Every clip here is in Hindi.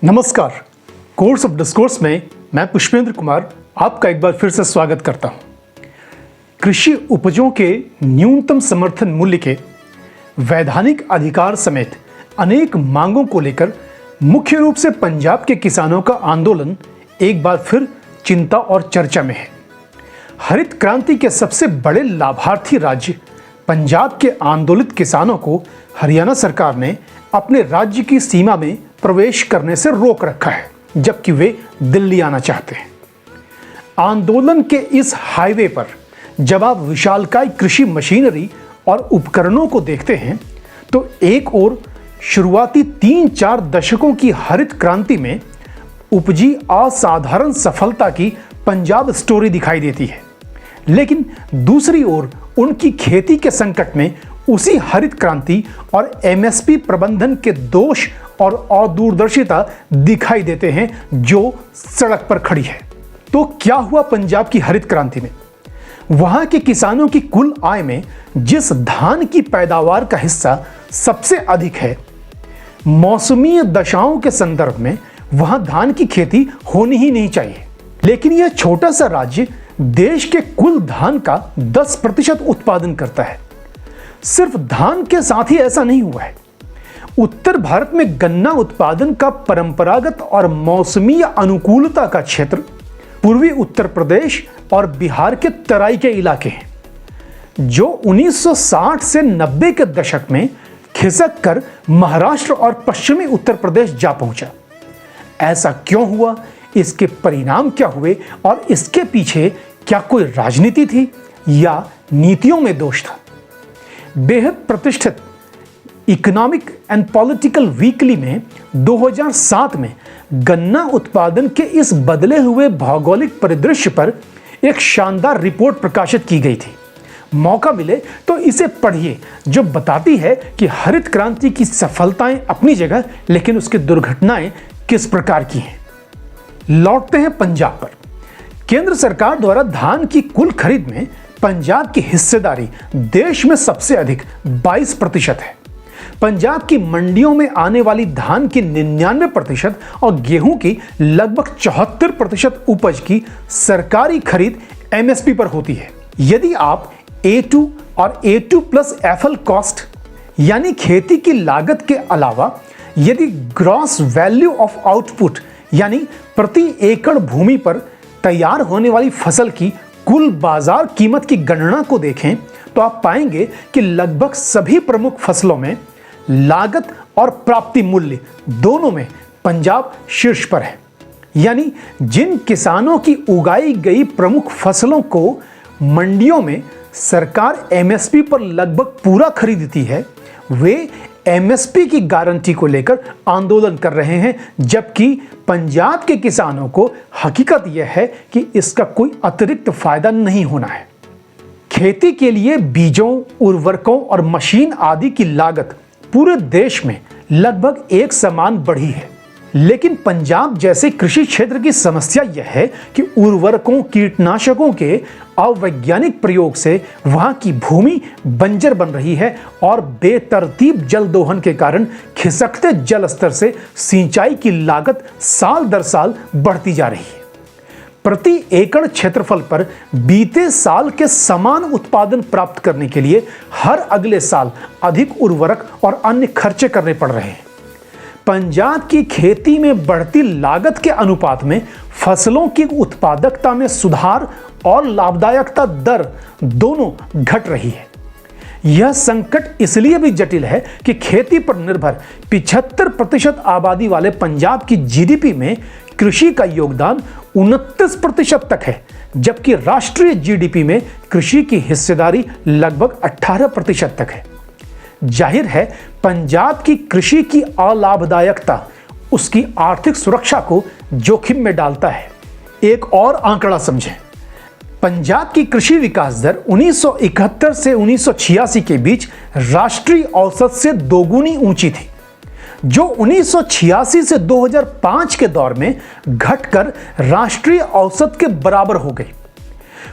नमस्कार। कोर्स ऑफ डिस्कोर्स में मैं पुष्पेंद्र कुमार आपका एक बार फिर से स्वागत करता हूं। कृषि उपजों के न्यूनतम समर्थन मूल्य के वैधानिक अधिकार समेत अनेक मांगों को लेकर मुख्य रूप से पंजाब के किसानों का आंदोलन एक बार फिर चिंता और चर्चा में है। हरित क्रांति के सबसे बड़े लाभार्थी राज्य पंजाब के आंदोलित किसानों को हरियाणा सरकार ने अपने राज्य की सीमा में प्रवेश करने से रोक रखा है, जबकि वे दिल्ली आना चाहते हैं। आंदोलन के इस हाईवे पर जब आप विशालकाय कृषि मशीनरी और उपकरणों को देखते हैं तो एक ओर शुरुआती 3-4 दशकों की हरित क्रांति में उपजी असाधारण सफलता की पंजाब स्टोरी दिखाई देती है, लेकिन दूसरी ओर उनकी खेती के संकट में उसी हरित क्रांति और एमएसपी प्रबंधन के दोष और अदूरदर्शिता दिखाई देते हैं जो सड़क पर खड़ी है। तो क्या हुआ पंजाब की हरित क्रांति में? वहां के किसानों की कुल आय में जिस धान की पैदावार का हिस्सा सबसे अधिक है, मौसमी दशाओं के संदर्भ में वहां धान की खेती होनी ही नहीं चाहिए, लेकिन यह छोटा सा राज्य देश के कुल धान का 10% उत्पादन करता है। सिर्फ धान के साथ ही ऐसा नहीं हुआ है। उत्तर भारत में गन्ना उत्पादन का परंपरागत और मौसमी अनुकूलता का क्षेत्र पूर्वी उत्तर प्रदेश और बिहार के तराई के इलाके हैं, जो 1960 से 90 के दशक में खिसक कर महाराष्ट्र और पश्चिमी उत्तर प्रदेश जा पहुंचा। ऐसा क्यों हुआ, इसके परिणाम क्या हुए और इसके पीछे क्या कोई राजनीति थी या नीतियों में दोष था? बेहद प्रतिष्ठित इकोनॉमिक एंड पॉलिटिकल वीकली में 2007 में गन्ना उत्पादन के इस बदले हुए भौगोलिक परिदृश्य पर एक शानदार रिपोर्ट प्रकाशित की गई थी। मौका मिले तो इसे पढ़िए, जो बताती है कि हरित क्रांति की सफलताएं अपनी जगह, लेकिन उसकी दुर्घटनाएं किस प्रकार की हैं। लौटते हैं पंजाब पर। केंद्र सरकार द्वारा धान की कुल खरीद में पंजाब की हिस्सेदारी देश में सबसे अधिक 22% है। पंजाब की मंडियों में आने वाली धान की 99% और गेहूं की लगभग 74% उपज की सरकारी खरीद एमएसपी पर होती है। यदि आप A2 और A2 प्लस एफएल कॉस्ट यानी खेती की लागत के अलावा यदि ग्रॉस वैल्यू ऑफ आउटपुट यानी प्रति एकड़ भूमि पर तैयार होने वाली फसल की कुल बाजार कीमत की गणना को देखें तो आप पाएंगे कि लगभग सभी प्रमुख फसलों में लागत और प्राप्ति मूल्य दोनों में पंजाब शीर्ष पर है। यानी जिन किसानों की उगाई गई प्रमुख फसलों को मंडियों में सरकार एमएसपी पर लगभग पूरा खरीदती है, वे एमएसपी की गारंटी को लेकर आंदोलन कर रहे हैं, जबकि पंजाब के किसानों को हकीकत यह है कि इसका कोई अतिरिक्त फायदा नहीं होना है। खेती के लिए बीजों, उर्वरकों और मशीन आदि की लागत पूरे देश में लगभग एक समान बढ़ी है, लेकिन पंजाब जैसे कृषि क्षेत्र की समस्या यह है कि उर्वरकों, कीटनाशकों के अवैज्ञानिक प्रयोग से वहां की भूमि बंजर बन रही है और बेतरतीब जल दोहन के कारण खिसकते जल स्तर से सिंचाई की लागत साल दर साल बढ़ती जा रही है। प्रति एकड़ क्षेत्रफल पर बीते साल के समान उत्पादन प्राप्त करने के लिए हर अगले साल अधिक उर्वरक और अन्य खर्चे करने पड़ रहे हैं। पंजाब की खेती में बढ़ती लागत के अनुपात में फसलों की उत्पादकता में सुधार और लाभदायकता दर दोनों घट रही है। यह संकट इसलिए भी जटिल है कि खेती पर निर्भर 75% आबादी वाले पंजाब की जीडीपी में कृषि का योगदान 29% तक है, जबकि राष्ट्रीय जीडीपी में कृषि की हिस्सेदारी लगभग 18% तक है। जाहिर है पंजाब की कृषि की अलाभदायकता उसकी आर्थिक सुरक्षा को जोखिम में डालता है। एक और आंकड़ा समझें। पंजाब की कृषि विकास दर 1971 से 1986 के बीच राष्ट्रीय औसत से दोगुनी ऊंची थी, जो 1986 से 2005 के दौर में घटकर राष्ट्रीय औसत के बराबर हो गई।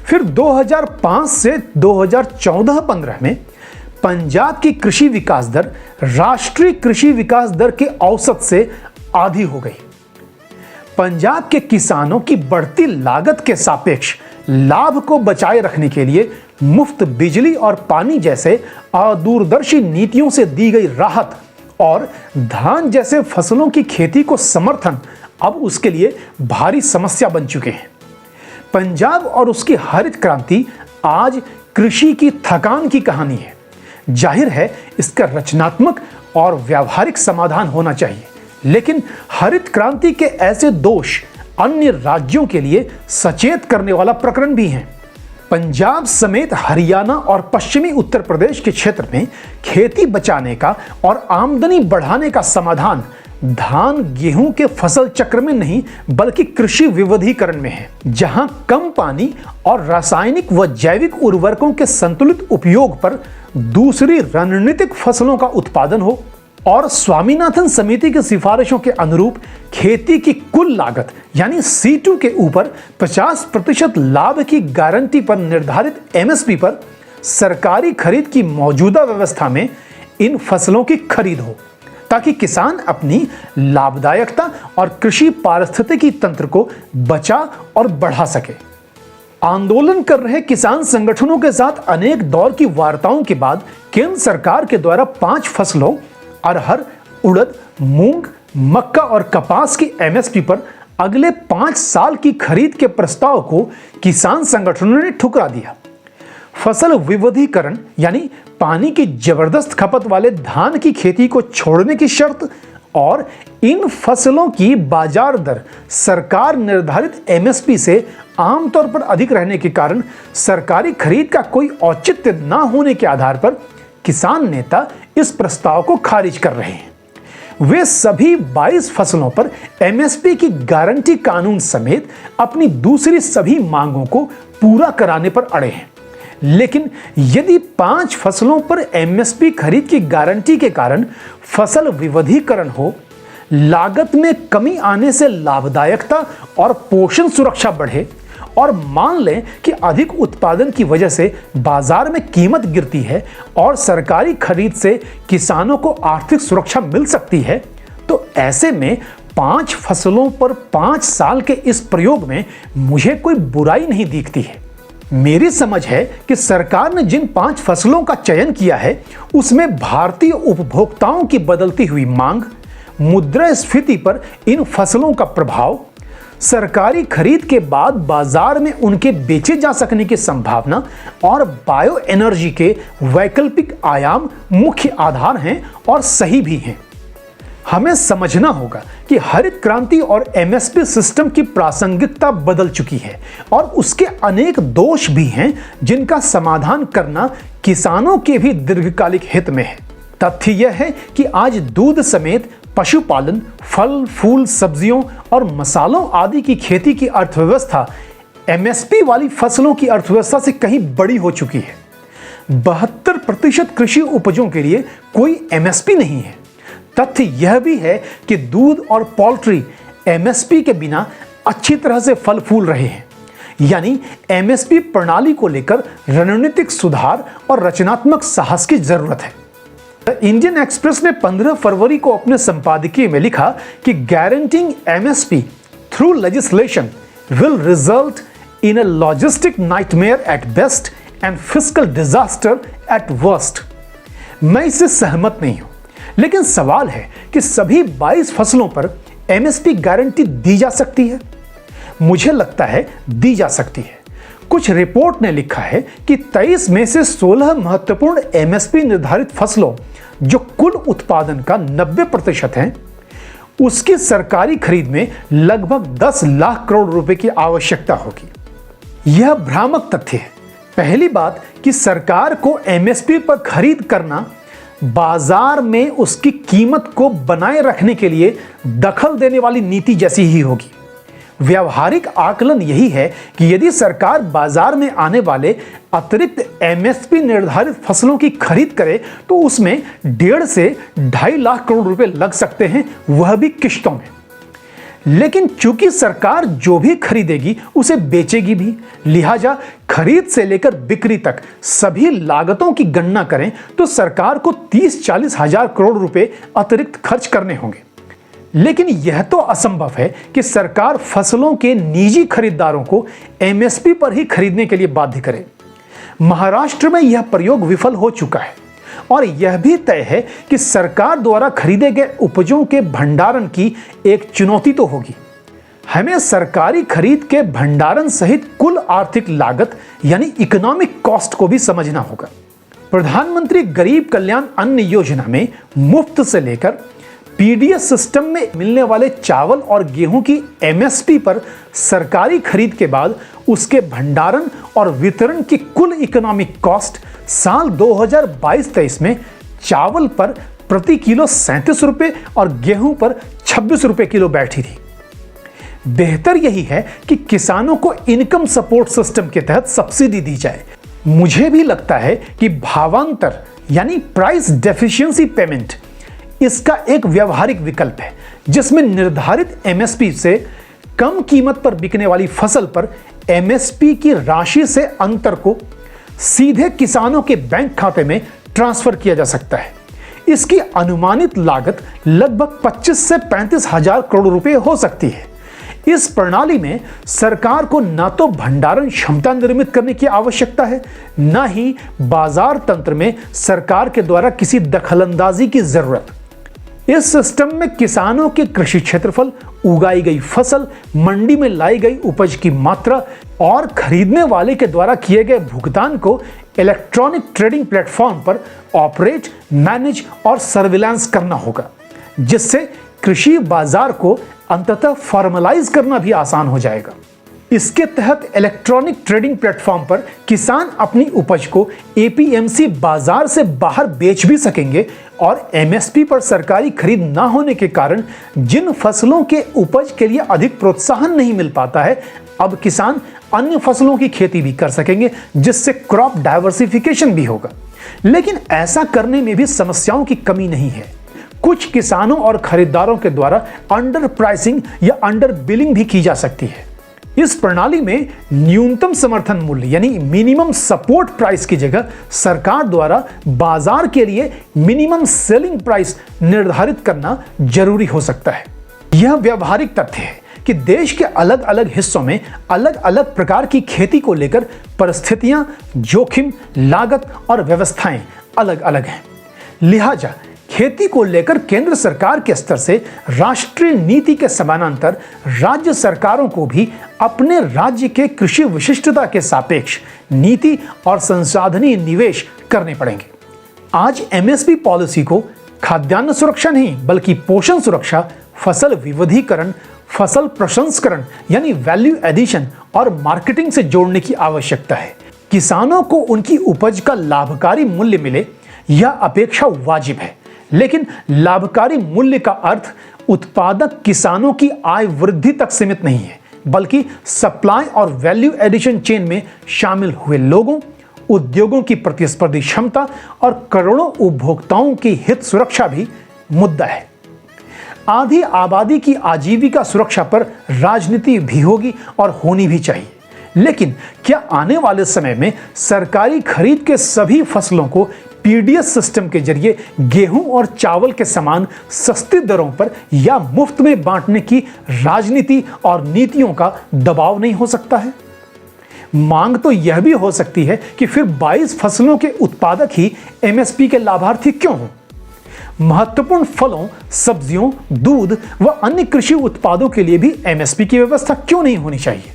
फिर 2005 से 2014-15 में पंजाब की कृषि विकास दर राष्ट्रीय कृषि विकास दर के औसत से आधी हो गई। पंजाब के किसानों की बढ़ती लागत के सापेक्ष लाभ को बचाए रखने के लिए मुफ्त बिजली और पानी जैसे अदूरदर्शी नीतियों से दी गई राहत और धान जैसे फसलों की खेती को समर्थन अब उसके लिए भारी समस्या बन चुके हैं। पंजाब और उसकी हरित क्रांति आज कृषि की थकान की कहानी है। जाहिर है इसका रचनात्मक और व्यावहारिक समाधान होना चाहिए, लेकिन हरित क्रांति के ऐसे दोष अन्य राज्यों के लिए सचेत करने वाला प्रकरण भी हैं। पंजाब समेत हरियाणा और पश्चिमी उत्तर प्रदेश के क्षेत्र में खेती बचाने का और आमदनी बढ़ाने का समाधान धान गेहूं के फसल चक्र में नहीं बल्कि कृषि विविधीकरण में है, जहां कम पानी और रासायनिक व जैविक उर्वरकों के संतुलित उपयोग पर दूसरी रणनीतिक फसलों का उत्पादन हो और स्वामीनाथन समिति की सिफारिशों के अनुरूप खेती की कुल लागत यानी C2 के ऊपर 50% लाभ की गारंटी पर निर्धारित MSP पर सरकारी खरीद की मौजूदा व्यवस्था में इन फसलों की खरीद हो, ताकि किसान अपनी लाभदायकता और कृषि पारिस्थितिकी तंत्र को बचा और बढ़ा सके। आंदोलन कर रहे किसान संगठनों के साथ अनेक दौर की वार्ताओं के बाद केंद्र सरकार के द्वारा 5 फसलों अरहर, उड़द, मूंग, मक्का और कपास की MSP पर अगले 5 साल की खरीद के प्रस्ताव को किसान संगठनों ने ठुकरा दिया। फसल विविधीकरण यानी पानी की जबरदस्त खपत वाले धान की खेती को छोड़ने की शर्त और इन फसलों की बाजार दर सरकार निर्धारित MSP से आमतौर पर अधिक रहने के कारण सरकारी खरीद का कोई औचित्य न होने के आधार पर किसान नेता इस प्रस्ताव को खारिज कर रहे हैं। वे सभी 22 फसलों पर MSP की गारंटी कानून समेत अपनी दूसरी सभी मांगों को पूरा कराने पर अड़े हैं। लेकिन यदि 5 फसलों पर MSP खरीद की गारंटी के कारण फसल विविधीकरण हो, लागत में कमी आने से लाभदायकता और पोषण सुरक्षा बढ़े और मान लें कि अधिक उत्पादन की वजह से बाजार में कीमत गिरती है और सरकारी खरीद से किसानों को आर्थिक सुरक्षा मिल सकती है, तो ऐसे में 5 फसलों पर 5 साल के इस प्रयोग में मुझे कोई बुराई नहीं दिखती है। मेरी समझ है कि सरकार ने जिन 5 फसलों का चयन किया है उसमें भारतीय उपभोक्ताओं की बदलती हुई मांग, मुद्रास्फीति पर इन फसलों का प्रभाव, सरकारी खरीद के बाद बाजार में उनके बेचे जा सकने की संभावना और बायो एनर्जी के वैकल्पिक आयाम मुख्य आधार हैं और सही भी हैं। हमें समझना होगा कि हरित क्रांति और MSP सिस्टम की प्रासंगिकता बदल चुकी है और उसके अनेक दोष भी हैं जिनका समाधान करना किसानों के भी दीर्घकालिक हित में है। तथ्य यह है कि आज दूध समेत पशुपालन, फल, फूल, सब्जियों और मसालों आदि की खेती की अर्थव्यवस्था MSP वाली फसलों की अर्थव्यवस्था से कहीं बड़ी हो चुकी है। 72% कृषि उपजों के लिए कोई MSP नहीं है। तथ्य यह भी है कि दूध और पोल्ट्री MSP के बिना अच्छी तरह से फल फूल रहे हैं, यानी MSP प्रणाली को लेकर रणनीतिक सुधार और रचनात्मक साहस की जरूरत है। इंडियन एक्सप्रेस ने 15 फरवरी को अपने संपादकीय में लिखा कि guaranteeing MSP through legislation will result in a logistic nightmare at best and fiscal disaster at worst. मैं इससे सहमत नहीं हूं, लेकिन सवाल है कि सभी 22 फसलों पर MSP गारंटी दी जा सकती है? मुझे लगता है दी जा सकती है। कुछ रिपोर्ट ने लिखा है कि 23 में से 16 महत्वपूर्ण MSP निर्धारित फसलों जो कुल उत्पादन का 90% है, उसकी सरकारी खरीद में लगभग 10 लाख करोड़ रुपए की आवश्यकता होगी। यह भ्रामक तथ्य है। पहली बात कि सरकार को MSP पर खरीद करना बाजार में उसकी कीमत को बनाए रखने के लिए दखल देने वाली नीति जैसी ही होगी। व्यावहारिक आकलन यही है कि यदि सरकार बाजार में आने वाले अतिरिक्त MSP निर्धारित फसलों की खरीद करे तो उसमें 1.5 से 2.5 लाख करोड़ रुपए लग सकते हैं, वह भी किश्तों में। लेकिन चूंकि सरकार जो भी खरीदेगी उसे बेचेगी भी, लिहाजा खरीद से लेकर बिक्री तक सभी लागतों की गणना करें तो सरकार को 30-40 हजार करोड़ रुपए अतिरिक्त खर्च करने होंगे। लेकिन यह तो असंभव है कि सरकार फसलों के निजी खरीदारों को एमएसपी पर ही खरीदने के लिए बाध्य करे। महाराष्ट्र में यह प्रयोग विफल हो चुका है और यह भी तय है कि सरकार द्वारा खरीदे गए उपजों के भंडारण की एक चुनौती तो होगी। हमें सरकारी खरीद के भंडारण सहित कुल आर्थिक लागत यानी इकोनॉमिक कॉस्ट को भी समझना होगा। प्रधानमंत्री गरीब कल्याण अन्न योजना में मुफ्त से लेकर पीडीएस सिस्टम में मिलने वाले चावल और गेहूं की एमएसपी पर सरकारी खरीद के बाद उसके भंडारण और वितरण की कुल इकोनॉमिक कॉस्ट साल 2022-23 में चावल पर प्रति किलो 37 रुपए और गेहूं पर 26 रुपए किलो बैठी थी। बेहतर यही है कि किसानों को इनकम सपोर्ट सिस्टम के तहत सब्सिडी दी जाए। मुझे भी लगता है कि भावांतर यानी प्राइस डेफिशिएंसी पेमेंट इसका एक व्यवहारिक विकल्प है, जिसमें निर्धारित एमएसपी से कम कीमत पर बिकने वाली फसल पर एमएसपी की राशि से अंतर को सीधे किसानों के बैंक खाते में ट्रांसफर किया जा सकता है। इसकी अनुमानित लागत लगभग 25 से 35 हजार करोड़ रुपए हो सकती है। इस प्रणाली में सरकार को न तो भंडारण क्षमता निर्मित करने की आवश्यकता है, न ही बाजार तंत्र में सरकार के द्वारा किसी दखलंदाजी की जरूरत। इस सिस्टम में किसानों के कृषि क्षेत्रफल, उगाई गई फसल, मंडी में लाई गई उपज की मात्रा और खरीदने वाले के द्वारा किए गए भुगतान को इलेक्ट्रॉनिक ट्रेडिंग प्लेटफॉर्म पर ऑपरेट, मैनेज और सर्विलांस करना होगा, जिससे कृषि बाजार को अंततः फॉर्मलाइज करना भी आसान हो जाएगा। इसके तहत इलेक्ट्रॉनिक ट्रेडिंग प्लेटफॉर्म पर किसान अपनी उपज को एपीएमसी बाजार से बाहर बेच भी सकेंगे और एमएसपी पर सरकारी खरीद न होने के कारण जिन फसलों के उपज के लिए अधिक प्रोत्साहन नहीं मिल पाता है, अब किसान अन्य फसलों की खेती भी कर सकेंगे, जिससे क्रॉप डाइवर्सिफिकेशन भी होगा। लेकिन ऐसा करने में भी समस्याओं की कमी नहीं है। कुछ किसानों और खरीदारों के द्वारा अंडर प्राइसिंग या अंडर बिलिंग भी की जा सकती है। इस प्रणाली में न्यूनतम समर्थन मूल्य यानी मिनिमम सपोर्ट प्राइस की जगह सरकार द्वारा बाजार के लिए मिनिमम सेलिंग प्राइस निर्धारित करना जरूरी हो सकता है। यह व्यावहारिक तथ्य है कि देश के अलग अलग हिस्सों में अलग अलग प्रकार की खेती को लेकर परिस्थितियां, जोखिम, लागत और व्यवस्थाएं अलग अलग हैं। लिहाजा खेती को लेकर केंद्र सरकार के स्तर से राष्ट्रीय नीति के समानांतर राज्य सरकारों को भी अपने राज्य के कृषि विशिष्टता के सापेक्ष नीति और संसाधनीय निवेश करने पड़ेंगे। आज एमएसपी पॉलिसी को खाद्यान्न सुरक्षा नहीं बल्कि पोषण सुरक्षा, फसल विविधीकरण, फसल प्रसंस्करण यानी वैल्यू एडिशन और मार्केटिंग से जोड़ने की आवश्यकता है। किसानों को उनकी उपज का लाभकारी मूल्य मिले, यह अपेक्षा वाजिब है, लेकिन लाभकारी मूल्य का अर्थ उत्पादक किसानों की आय वृद्धि तक सीमित नहीं है, बल्कि सप्लाई और वैल्यू एडिशन चेन में शामिल हुए लोगों, उद्योगों की प्रतिस्पर्धी क्षमता और करोड़ों उपभोक्ताओं की हित सुरक्षा भी मुद्दा है। आधी आबादी की आजीविका सुरक्षा पर राजनीति भी होगी और होनी भी चाहिए। लेकिन क्या आने वाले समय में सरकारी खरीद के सभी फसलों को पीडीएस सिस्टम के जरिए गेहूं और चावल के समान सस्ती दरों पर या मुफ्त में बांटने की राजनीति और नीतियों का दबाव नहीं हो सकता है? मांग तो यह भी हो सकती है कि फिर 22 फसलों के उत्पादक ही एमएसपी के लाभार्थी क्यों हों? महत्वपूर्ण फलों, सब्जियों, दूध व अन्य कृषि उत्पादों के लिए भी एमएसपी की व्यवस्था क्यों नहीं होनी चाहिए?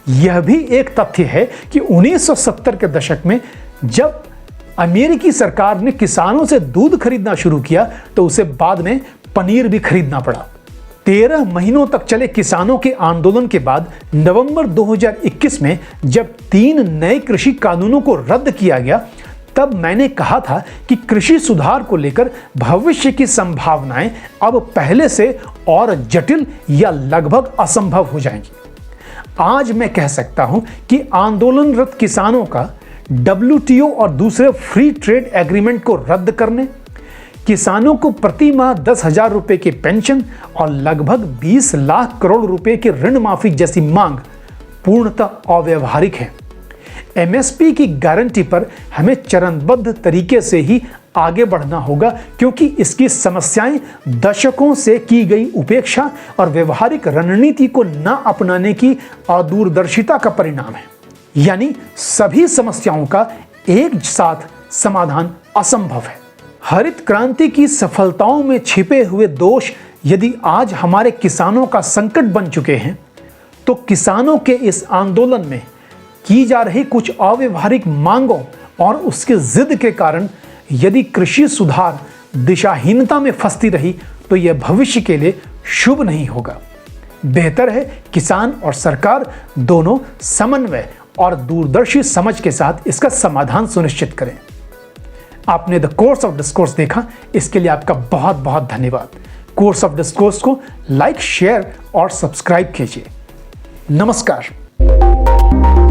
यह भी एक तथ्य है कि 1970 के दशक में जब अमेरिकी सरकार ने किसानों से दूध खरीदना शुरू किया तो उसे बाद में पनीर भी खरीदना पड़ा। 13 महीनों तक चले किसानों के आंदोलन के बाद नवंबर 2021 में जब 3 नए कृषि कानूनों को रद्द किया गया, तब मैंने कहा था कि कृषि सुधार को लेकर भविष्य की संभावनाएं अब पहले से और जटिल या लगभग असंभव हो जाएंगी। आज मैं कह सकता हूं कि आंदोलनरत किसानों का WTO और दूसरे फ्री ट्रेड एग्रीमेंट को रद्द करने, किसानों को प्रति माह 10,000 रुपए की पेंशन और लगभग 20 लाख करोड़ रुपए की ऋण माफी जैसी मांग पूर्णतः अव्यावहारिक है। एमएसपी की गारंटी पर हमें चरणबद्ध तरीके से ही आगे बढ़ना होगा, क्योंकि इसकी समस्याएं दशकों से की गई उपेक्षा और व्यवहारिक रणनीति को न अपनाने की अदूरदर्शिता का परिणाम है। यानी सभी समस्याओं का एक साथ समाधान असंभव है। हरित क्रांति की सफलताओं में छिपे हुए दोष यदि आज हमारे किसानों का संकट बन चुके हैं, तो किसानों के इस आंदोलन में की जा रही कुछ अव्यवहारिक मांगों और उसके जिद के कारण यदि कृषि सुधार दिशाहीनता में फंसती रही तो यह भविष्य के लिए शुभ नहीं होगा। बेहतर है किसान और सरकार दोनों समन्वय और दूरदर्शी समझ के साथ इसका समाधान सुनिश्चित करें। आपने द कोर्स ऑफ डिस्कोर्स देखा, इसके लिए आपका बहुत बहुत धन्यवाद। कोर्स ऑफ डिस्कोर्स को लाइक, शेयर और सब्सक्राइब कीजिए। नमस्कार।